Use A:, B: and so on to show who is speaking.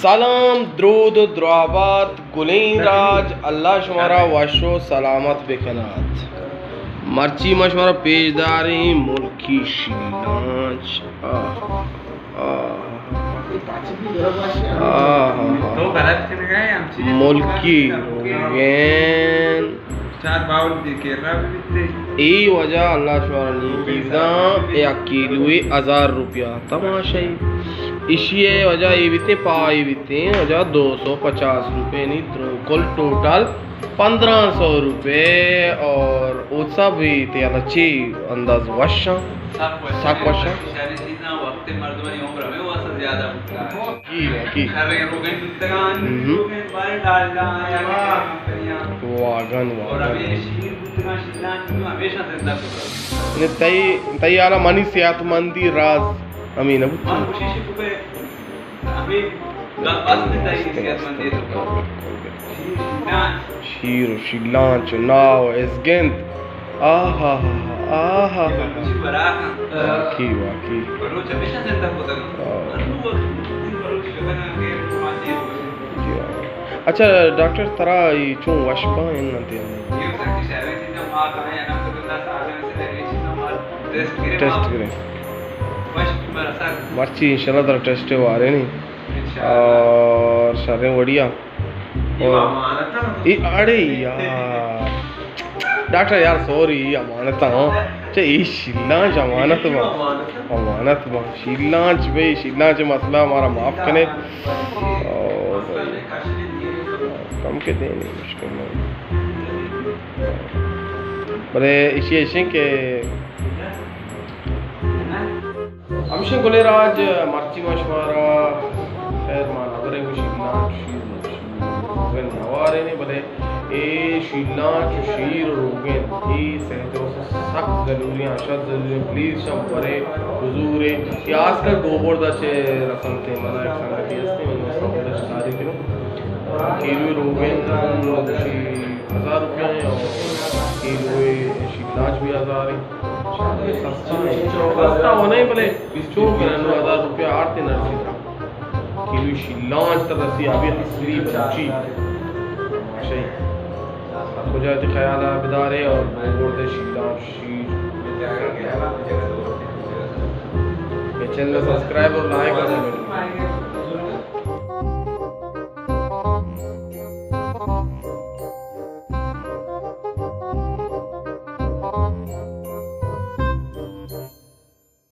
A: सलाम द्रूद द्राबात गुलें राज अल्लाह शुमारा वाशो सलामत बेकनात मर्ची मशवरा पेशदारी मुल्की शिलांच मुल्की रोगेन ई वजह अल्लाह शुमारा नीकीजा या किलोए 1000 रुपया तमाशाई इसी वजह ये बीते पाई बीते वजह 250 रुपये नहीं कुल टोटल 1500 रुपये और उत्सा भी ते अच्छी अंदाज वशा साक वशा वागन तई आला मनी सेहतमंदी राज अमीन शीरो शिलांच नाव एसगेंत आहा आहा वाकी वाकी अच्छा डॉक्टर तरा ये चूं वशबा इन नते टेस्ट करें मर्ची इंशाल्लाह तरह टेस्ट हो आ रहे नहीं और सारे बढ़िया और ये अरे यार डॉक्टर यार सॉरी अमानत ये शिलांच अमानत में शिलांच भाई शिलांच मसला हमारा माफ़ करें और कम के देने मुश्किल बड़े इसी के हमशे गुलेराज मर्ची मशवरा खैर माना बरे शिलांच नवारे ने बले ए शिलांच शीर रोगेन ई सहजो सख्त जरूरियां शद जरूरी प्लीज शम परे हुजूर यास का गोबर दचे रसम थे मना एक संगति अस्ते में सब सारी किलो किलो रोगेन शी 1000 रुपया है और किलो शिलांच भी 1000 है सस्ता होना ही भले चो करनो 1000 रुपया आते नरसी था किलो शिलांच तक रसी अभी असली बच्ची शई मुझे तो ख्याल है बिदारे और गोबर शिलांच शीर चैनल सब्सक्राइब और लाइक कर